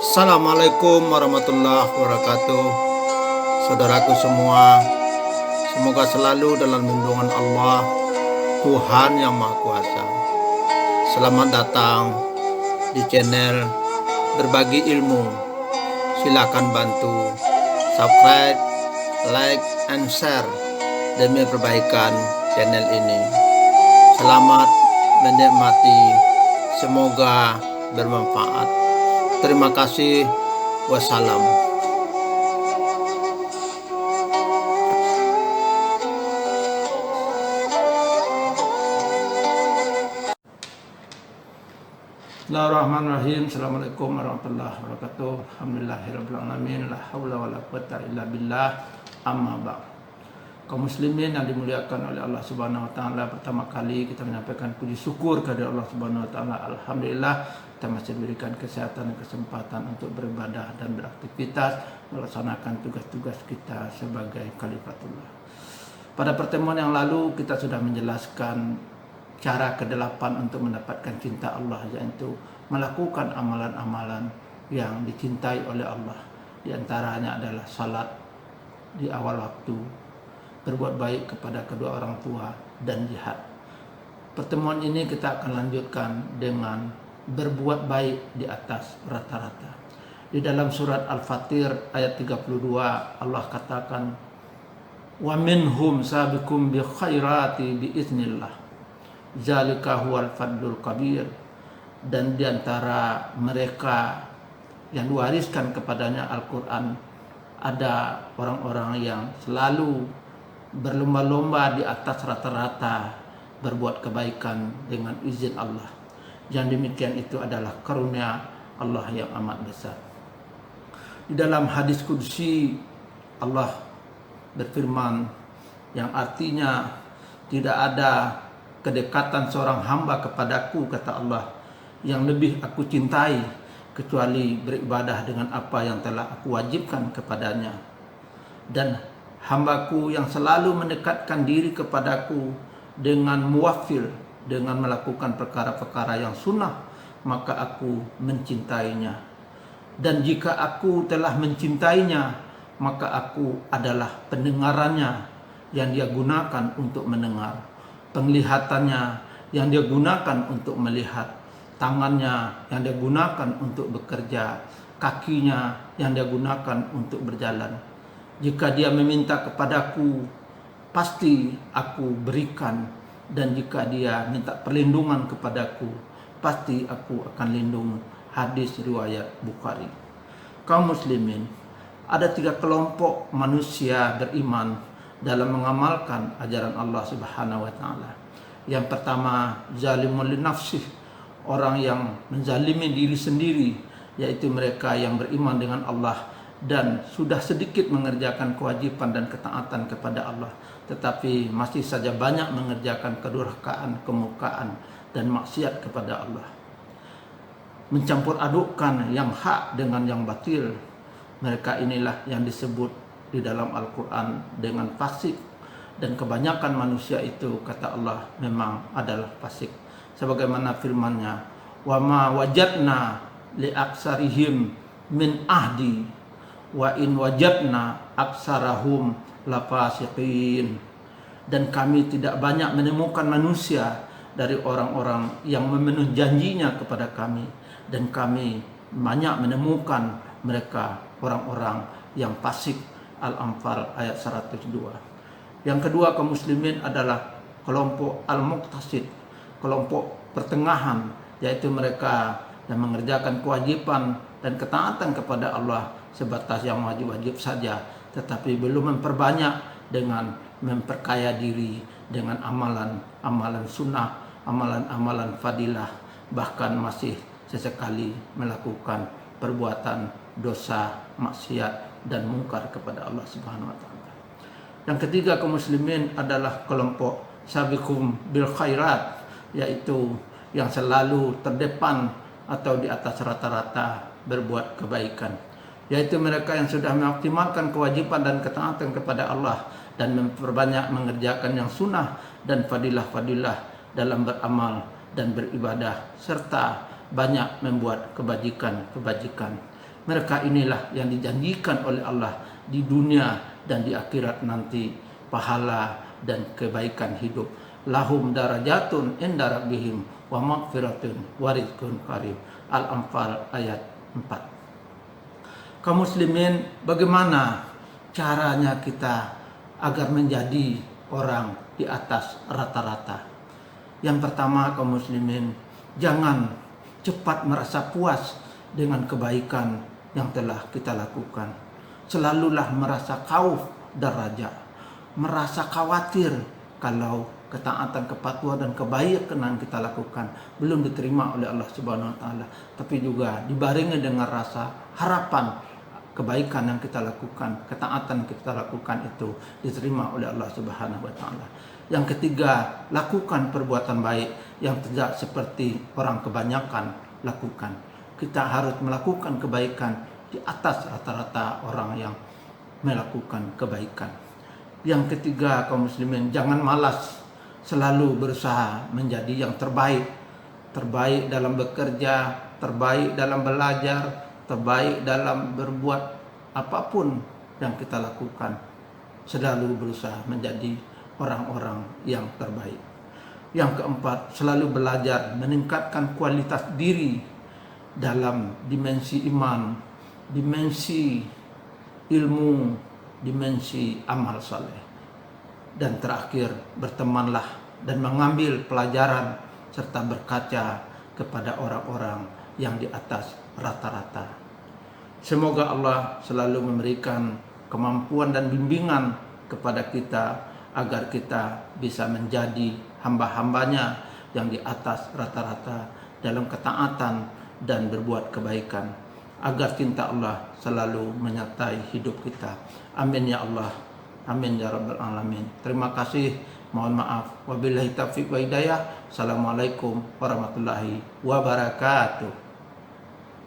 Assalamualaikum warahmatullahi wabarakatuh. Saudaraku semua, semoga selalu dalam lindungan Allah, Tuhan yang Maha Kuasa. Selamat datang di channel Berbagi Ilmu. Silakan bantu subscribe, like, and share demi perbaikan channel ini. Selamat menikmati, semoga bermanfaat. Terima kasih. Wassalam. Bismillahirrahmanirrahim. Assalamualaikum warahmatullahi wabarakatuh. Alhamdulillahirabbil alamin. La haula wala quwata illa billah. Amma ba'd. Kaum muslimin yang dimuliakan oleh Allah Subhanahu wa taala, pertama kali kita menyampaikan puji syukur kepada Allah Subhanahu wa taala. Alhamdulillah kita masih diberikan kesehatan dan kesempatan untuk beribadah dan beraktivitas melaksanakan tugas-tugas kita sebagai khalifatullah. Pada pertemuan yang lalu kita sudah menjelaskan cara ke-8 untuk mendapatkan cinta Allah, yaitu melakukan amalan-amalan yang dicintai oleh Allah. Di antaranya adalah salat di awal waktu, berbuat baik kepada kedua orang tua, dan jihad. Pertemuan ini kita akan lanjutkan dengan berbuat baik di atas rata-rata. Di dalam surat Al-Fatir ayat 32 Allah katakan, wa minhum sabiqum bi khairati bi iznillah zalika huwal fadlul kabir. Dan di antara mereka yang diwariskan kepadanya Al-Quran ada orang-orang yang selalu berlomba-lomba di atas rata-rata berbuat kebaikan dengan izin Allah. Yang demikian itu adalah karunia Allah yang amat besar. Di dalam hadis qudsi Allah berfirman yang artinya tidak ada kedekatan seorang hamba kepadaku, kata Allah, yang lebih aku cintai kecuali beribadah dengan apa yang telah aku wajibkan kepadanya. Dan hambaku yang selalu mendekatkan diri kepadaku dengan muwafil, dengan melakukan perkara-perkara yang sunnah, maka aku mencintainya. Dan jika aku telah mencintainya, maka aku adalah pendengarannya yang dia gunakan untuk mendengar, penglihatannya yang dia gunakan untuk melihat, tangannya yang dia gunakan untuk bekerja, kakinya yang dia gunakan untuk berjalan. Jika dia meminta kepadaku, pasti aku berikan. Dan jika dia minta perlindungan kepadaku, pasti aku akan lindungi. Hadis riwayat Bukhari. Kaum muslimin, ada 3 kelompok manusia beriman dalam mengamalkan ajaran Allah Subhanahu wa taala. Yang pertama, zalimun li nafsih, orang yang menzalimi diri sendiri, yaitu mereka yang beriman dengan Allah dan sudah sedikit mengerjakan kewajiban dan ketaatan kepada Allah, tetapi masih saja banyak mengerjakan kedurhakaan, kemukaan, dan maksiat kepada Allah. Mencampur adukkan yang hak dengan yang batil. Mereka inilah yang disebut di dalam Al-Quran dengan fasik. Dan kebanyakan manusia itu, kata Allah, memang adalah fasik. Sebagaimana firman-Nya, wa ma wajadna li aksarihim min ahdi wa in wajadna aksarahum lafasiqin. Dan kami tidak banyak menemukan manusia dari orang-orang yang memenuhi janjinya kepada kami, dan kami banyak menemukan mereka orang-orang yang fasik. Al-Anfal ayat 102. Yang kedua, kaum muslimin, adalah kelompok al-muqtasid, kelompok pertengahan, yaitu mereka yang mengerjakan kewajiban dan ketaatan kepada Allah sebatas yang wajib-wajib saja, tetapi belum memperbanyak dengan memperkaya diri dengan amalan-amalan sunnah, amalan-amalan fadilah, bahkan masih sesekali melakukan perbuatan dosa, maksiat, dan mungkar kepada Allah Subhanahu wa taala. Yang ketiga, kaum muslimin, adalah kelompok sabiqum bil khairat, yaitu yang selalu terdepan atau di atas rata-rata berbuat kebaikan, yaitu mereka yang sudah mengoptimalkan kewajiban dan ketaatan kepada Allah dan memperbanyak mengerjakan yang sunnah dan fadilah-fadilah dalam beramal dan beribadah, serta banyak membuat kebajikan-kebajikan. Mereka inilah yang dijanjikan oleh Allah di dunia dan di akhirat nanti pahala dan kebaikan hidup. Lahum darajatun inda rabbihim wa maghfiratun wa rizqun karim. Al-Anfal ayat 4. Kaum muslimin, bagaimana caranya kita agar menjadi orang di atas rata-rata? Yang pertama, kaum muslimin, jangan cepat merasa puas dengan kebaikan yang telah kita lakukan. Selalulah merasa khauf dan raja, merasa khawatir kalau ketaatan, kepatuhan dan kebaikan yang kita lakukan belum diterima oleh Allah Subhanahu wa taala, tapi juga dibarengi dengan rasa harapan kebaikan yang kita lakukan, ketaatan yang kita lakukan itu diterima oleh Allah Subhanahu wa taala. Yang ketiga, lakukan perbuatan baik yang tidak seperti orang kebanyakan lakukan. Kita harus melakukan kebaikan di atas rata-rata orang yang melakukan kebaikan. Yang ketiga, kaum muslimin, jangan malas, selalu berusaha menjadi yang terbaik. Terbaik dalam bekerja, terbaik dalam belajar, terbaik dalam berbuat apapun yang kita lakukan. Selalu berusaha menjadi orang-orang yang terbaik. Yang keempat, selalu belajar meningkatkan kualitas diri dalam dimensi iman, dimensi ilmu, dimensi amal saleh. Dan terakhir, bertemanlah dan mengambil pelajaran serta berkaca kepada orang-orang yang di atas rata-rata. Semoga Allah selalu memberikan kemampuan dan bimbingan kepada kita agar kita bisa menjadi hamba-hambanya yang di atas rata-rata dalam ketaatan dan berbuat kebaikan, agar cinta Allah selalu menyertai hidup kita. Amin ya Allah, amin ya rabbal alamin. Terima kasih, mohon maaf, wabillahi taufiq wa hidayah. Assalamualaikum warahmatullahi wabarakatuh.